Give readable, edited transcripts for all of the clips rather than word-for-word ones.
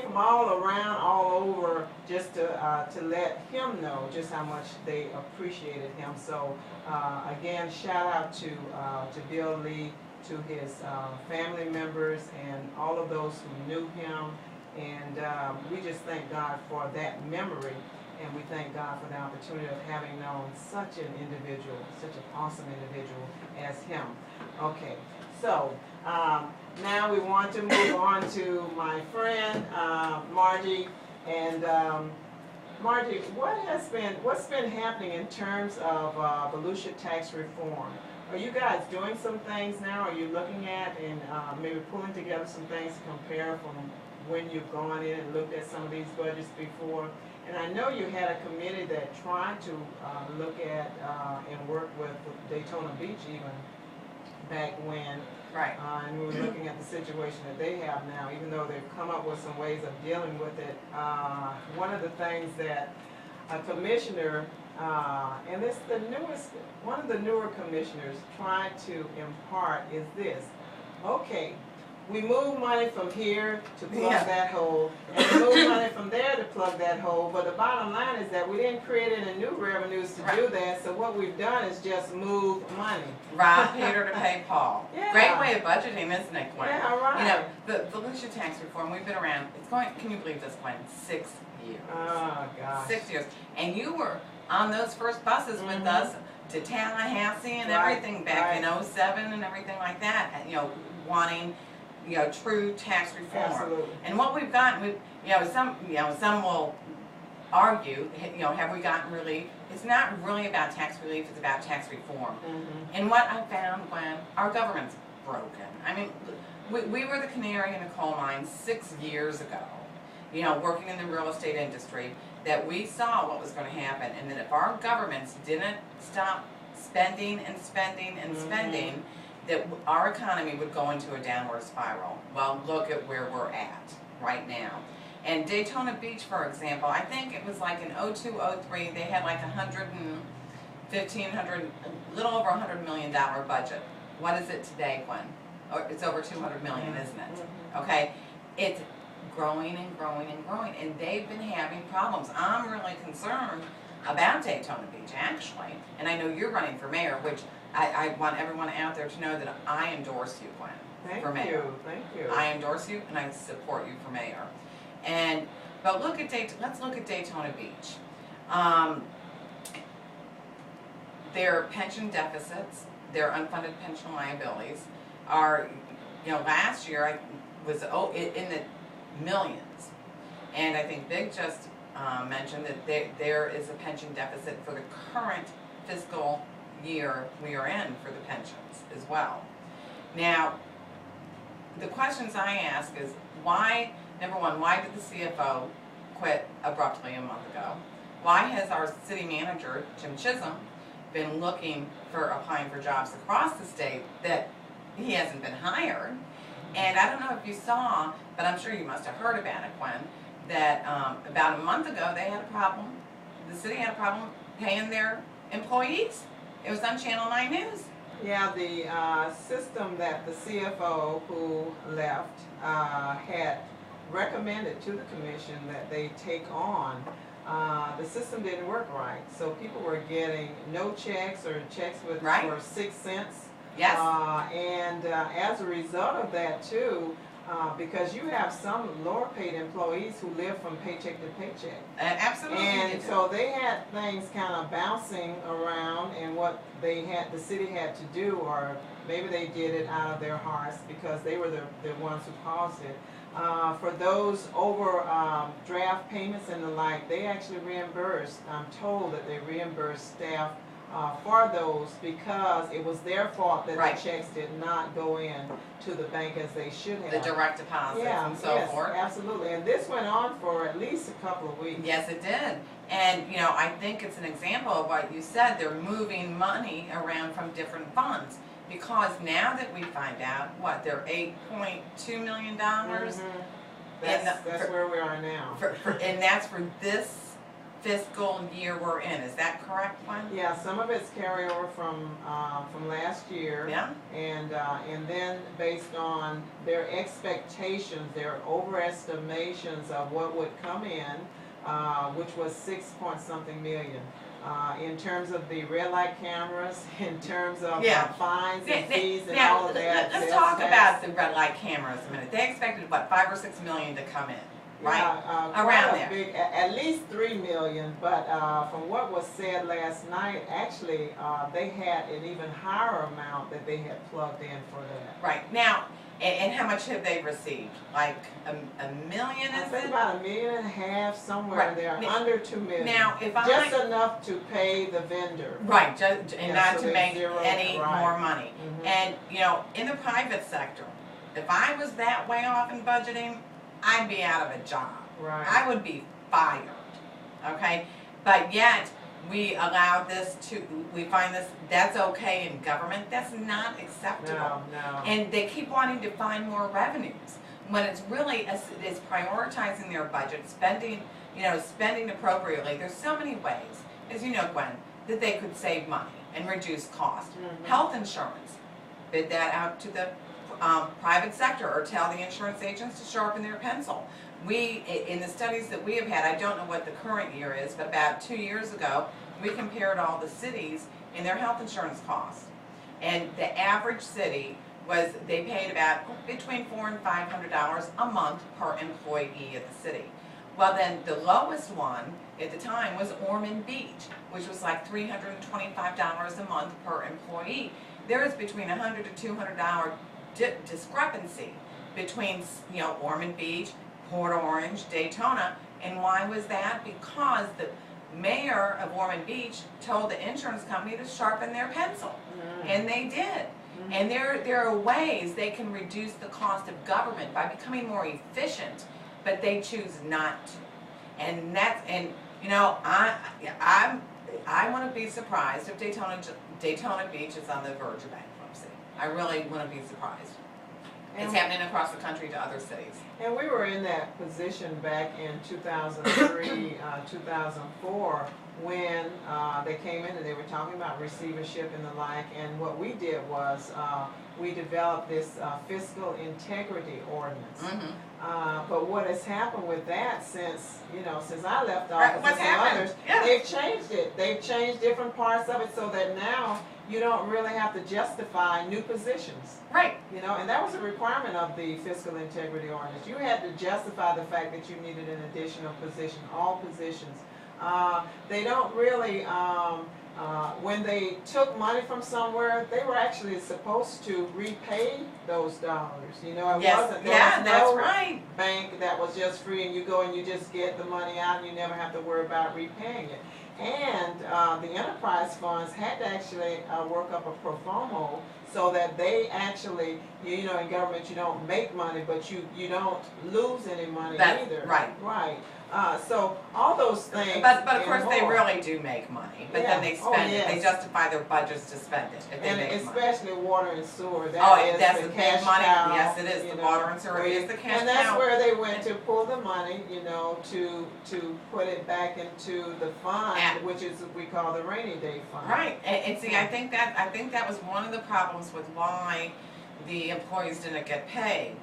from all around, all over, just to let him know just how much they appreciated him. So again, shout out to Bill Lee, to his family members, and all of those who knew him. And we just thank God for that memory, and we thank God for the opportunity of having known such an individual, such an awesome individual as him. Okay, so now we want to move on to my friend Margie. And Margie, what's been happening in terms of Volusia tax reform? Are you guys doing some things now? Are you looking at and maybe pulling together some things to compare from when you've gone in and looked at some of these budgets before? And I know you had a committee that tried to look at and work with Daytona Beach even back when. Right. And we were looking at the situation that they have now, even though they've come up with some ways of dealing with it. One of the things that a commissioner, and it's one of the newer commissioners tried to impart is this: okay, we move money from here to plug that hole, and we move money from there to plug that hole, but the bottom line is that we didn't create any new revenues to do that, so what we've done is just move money. Rob Peter to pay Paul. Yeah. Great way of budgeting, isn't it, Gwen? Yeah, right. You know, the Volusia tax reform, we've been around, it's going, can you believe this, Gwen? 6 years. Oh, gosh. 6 years. And you were on those first buses with us to Tallahassee and everything back in 07 and everything like that, and, you know, wanting, you know, true tax reform. Absolutely. And what we've gotten, some will argue, you know, have we gotten relief? It's not really about tax relief, it's about tax reform. And what I found, Gwen, our government's broken. I mean, we were the canary in the coal mine 6 years ago, you know, working in the real estate industry, that we saw what was going to happen, and that if our governments didn't stop spending and spending and spending, that our economy would go into a downward spiral. Well, look at where we're at right now. And Daytona Beach, for example, I think it was like in 02, 03, they had like a little over $100 million budget. What is it today, Gwen? Or it's over 200 million, isn't it? Okay, it's growing and growing and growing, and they've been having problems. I'm really concerned about Daytona Beach, actually, and I know you're running for mayor, which I want everyone out there to know that I endorse you, Gwen, for mayor. Thank you. I endorse you and I support you for mayor. But let's look at Daytona Beach. Their pension deficits, their unfunded pension liabilities are, you know, last year was in the millions. And I think Big just mentioned that there is a pension deficit for the current fiscal year we are in for the pensions as well. Now, the questions I ask is why, number one, why did the CFO quit abruptly a month ago? Why has our city manager, Jim Chisholm, been looking for applying for jobs across the state that he hasn't been hired? And I don't know if you saw, but I'm sure you must have heard about it, Gwen, that about a month ago they had a problem, the city had a problem paying their employees. It was on Channel 9 News. Yeah, the system that the CFO who left had recommended to the commission that they take on, the system didn't work right. So people were getting no checks or checks for 6 cents. Yes. And as a result of that too, because you have some lower paid employees who live from paycheck to paycheck. Absolutely. And so they had things kind of bouncing around, and what the city had to do, or maybe they did it out of their hearts because they were the ones who caused it. For those overdraft payments and the like, they actually reimbursed. I'm told that they reimbursed staff for those because it was their fault that the checks did not go in to the bank as they should have. The direct deposits and so forth. Absolutely. And this went on for at least a couple of weeks. Yes, it did. And, you know, I think it's an example of what you said. They're moving money around from different funds. Because now that we find out, what, they're $8.2 million? That's where we are now. And that's for this fiscal year we're in. Is that correct, Gwen? Yeah, some of it's carryover from last year. Yeah. And then based on their expectations, their overestimations of what would come in, which was 6-point-something million. In terms of the red light cameras, in terms of fines and fees and all of that. Let's talk about the red light cameras a minute. They expected what, 5 or 6 million to come in, right? Yeah, around there. Big, at least 3 million. But from what was said last night, actually they had an even higher amount that they had plugged in for that. Right now. And how much have they received? Like a million, I is think it? about $1.5 million, somewhere there, under 2 million. Now, if just enough to pay the vendor. Right, and not so to make zero, any more money. Mm-hmm. And you know, in the private sector, if I was that way off in budgeting, I'd be out of a job. Right. I would be fired. Okay, but yet we allow this to. We find that's okay in government. That's not acceptable. No. And they keep wanting to find more revenues when it's really it's prioritizing their budget, spending appropriately. There's so many ways, as you know, Gwen, that they could save money and reduce cost. Mm-hmm. Health insurance, bid that out to the private sector, or tell the insurance agents to sharpen their pencil. We, in the studies that we have had, I don't know what the current year is, but about 2 years ago, we compared all the cities in their health insurance costs. And the average city they paid about between $400 and $500 a month per employee of the city. Well, then the lowest one at the time was Ormond Beach, which was like $325 a month per employee. There is between $100 to $200 discrepancy between Ormond Beach, Port Orange, Daytona. And why was that? Because the mayor of Ormond Beach told the insurance company to sharpen their pencil. And they did. And there are ways they can reduce the cost of government by becoming more efficient, but they choose not to. And I want to be surprised if Daytona Beach is on the verge of bankruptcy. I really want to be surprised. It's happening across the country to other cities. And we were in that position back in 2003, 2004, when they came in and they were talking about receivership and the like. And what we did was we developed this fiscal integrity ordinance. Mm-hmm. But what has happened with that since I left office, what's and happened? others, Yeah. they've changed it. They've changed different parts of it so that now you don't really have to justify new positions. Right. And that was a requirement of the fiscal integrity ordinance. You had to justify the fact that you needed an additional position, all positions. They don't really, when they took money from somewhere, they were actually supposed to repay those dollars. It wasn't, that's no right. bank that was just free and you go and you just get the money out and you never have to worry about repaying it. And the enterprise funds had to actually work up a pro forma so that they actually, in government you don't make money, but you don't lose any money either. Right. Right. So all those things. But of course they really do make money. But then they spend it. Yes. They justify their budgets to spend it if they And make especially money. water and sewer. That's the the big cash money. cow, Yes, it is. The water and sewer is the cash and that's cow. where they went to pull the money, to put it back into the fund, which is what we call the rainy day fund. Right. And see, I think that was one of the problems with why the employees didn't get paid,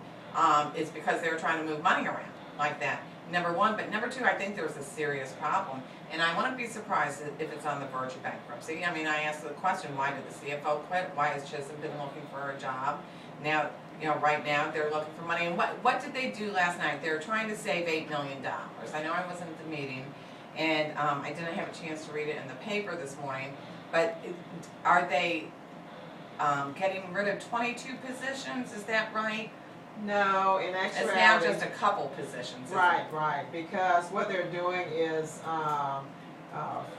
is because they were trying to move money around like that. Number one, but number two, I think there was a serious problem, and I wouldn't be surprised if it's on the verge of bankruptcy. I mean, I asked the question, why did the CFO quit? Why has Chisholm been looking for a job? Now, right now they're looking for money. And what did they do last night? They were trying to save $8 million. I know I wasn't at the meeting, and I didn't have a chance to read it in the paper this morning, but are they getting rid of 22 positions? Is that right? No, in actuality, it's now just a couple positions. Right. Because what they're doing is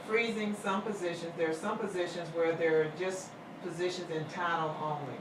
freezing some positions. There are some positions where they're just positions in title only.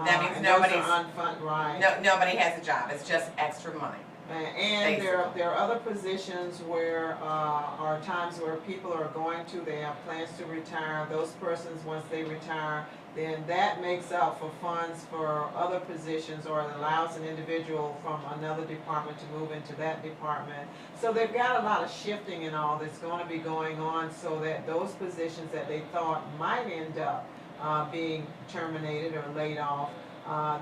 That means nobody's unfunded. Right. No, nobody has a job. It's just extra money. And there are other positions where are times where people are going to, they have plans to retire. Those persons, once they retire, then that makes up for funds for other positions, or it allows an individual from another department to move into that department. So they've got a lot of shifting and all that's going to be going on, so that those positions that they thought might end up being terminated or laid off,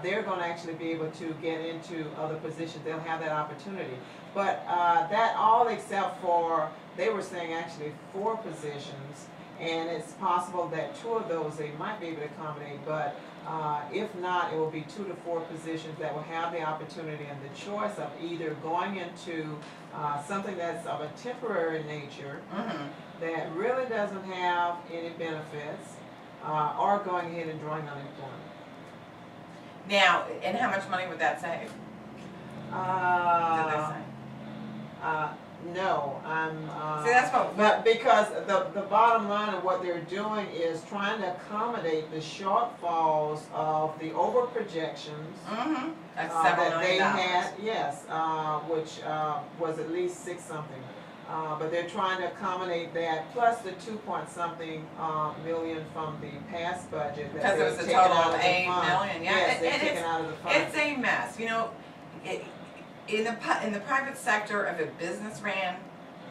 they're going to actually be able to get into other positions. They'll have that opportunity. But that all except for, they were saying actually 4 positions, and it's possible that 2 of those they might be able to accommodate, but if not, it will be 2 to 4 positions that will have the opportunity and the choice of either going into something that's of a temporary nature, that really doesn't have any benefits, or going ahead and drawing unemployment. Now, and how much money would that save? Did they say? No, See, that's what. but because the bottom line of what they're doing is trying to accommodate the shortfalls of the over projections That's several that million they dollars. had, yes, which was at least 6 something. But they're trying to accommodate that, plus the 2-point-something million from the past budget that Because it was a they've taken total out of of the 8 fund. million. Yeah, Yes, they've and taken out of the fund. it's a mess. You know, in the private sector, if a business ran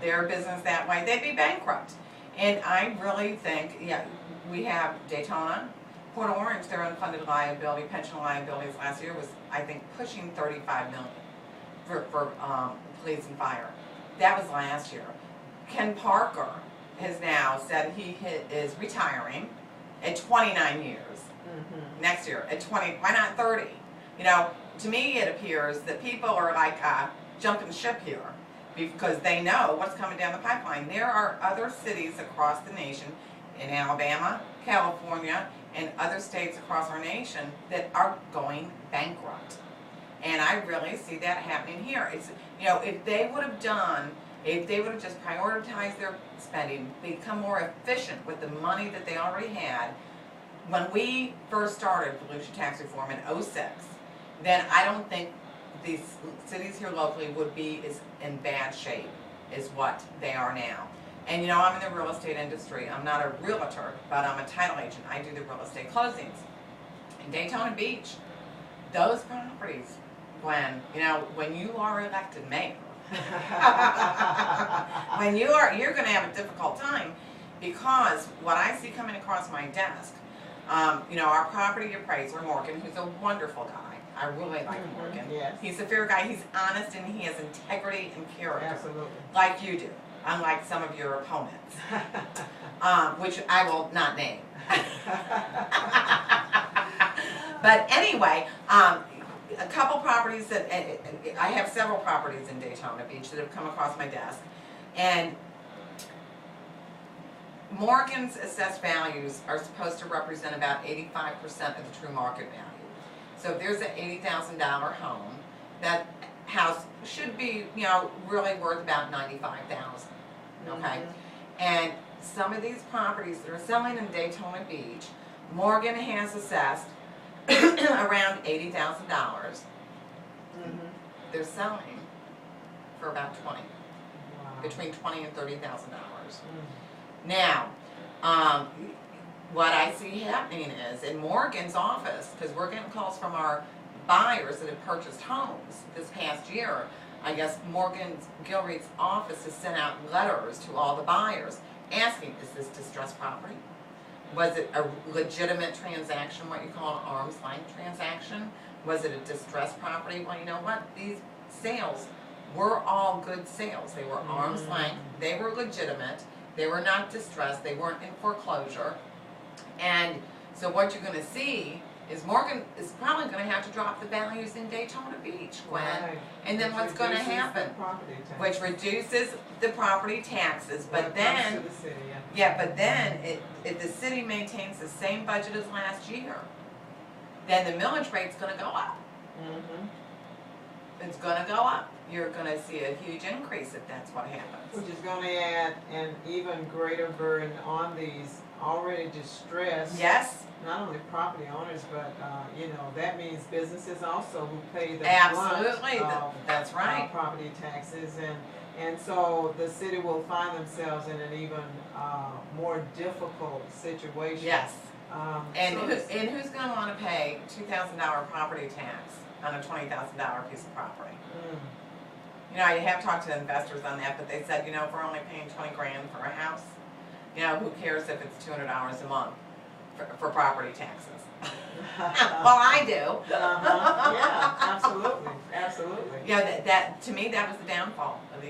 their business that way, they'd be bankrupt. And I really think, yeah, we have Daytona, Port Orange, their unfunded liability, pension liabilities last year was, I think, pushing 35 million for police and fire. That was last year. Ken Parker has now said he is retiring at 29 years. Next year at 20, why not 30? You know, to me it appears that people are like jumping ship here because they know what's coming down the pipeline. There are other cities across the nation, in Alabama, California, and other states across our nation that are going bankrupt. And I really see that happening here. It's, you know, if they would have just prioritized their spending, become more efficient with the money that they already had, when we first started Volusia tax reform in '06, then I don't think these cities here locally would be as in bad shape as what they are now. And you know, I'm in the real estate industry. I'm not a realtor, but I'm a title agent. I do the real estate closings. In Daytona Beach, those properties, Gwen, you know, when you are elected mayor, you're going to have a difficult time, because what I see coming across my desk, you know, our property appraiser, Morgan, who's a wonderful guy. I really like Morgan. Yes. He's a fair guy. He's honest, and he has integrity and character. Absolutely. Like you do, unlike some of your opponents, which I will not name. But anyway, a couple properties that, I have several properties in Daytona Beach that have come across my desk, and Morgan's assessed values are supposed to represent about 85% of the true market value. So if there's an $80,000 home, that house should be, you know, really worth about $95,000. Okay, and some of these properties that are selling in Daytona Beach, Morgan has assessed around $80,000. They're selling for about 20, between $20,000 and $30,000. Now, what I see happening is in Morgan's office, because we're getting calls from our buyers that have purchased homes this past year. I guess Morgan Gilreath's office has sent out letters to all the buyers asking, is this distressed property? Was it a legitimate transaction, what you call an arm's length transaction? Was it a distressed property? Well, you know what? These sales were all good sales. They were arm's length. They were legitimate. They were not distressed. They weren't in foreclosure. And so what you're going to see is Morgan is probably going to have to drop the values in Daytona Beach, Gwen. Right. And then what's going to happen? Which reduces the property taxes. But then, the city, but then if the city maintains the same budget as last year, then the millage rate's going to go up. It's going to go up. You're going to see a huge increase if that's what happens. Which is going to add an even greater burden on these already distressed. Yes, Not only property owners, but, you know, that means businesses also who pay the absolutely. brunt of That's right. property taxes, and so the city will find themselves in an even more difficult situation. Yes. And so who's going to want to pay $2,000 property tax on a $20,000 piece of property? You know, I have talked to investors on that, but they said, you know, if we're only paying 20 grand for a house, you know, who cares if it's $200 a month for property taxes? Well, I do. Yeah, absolutely, absolutely. Yeah, that to me that was the downfall of the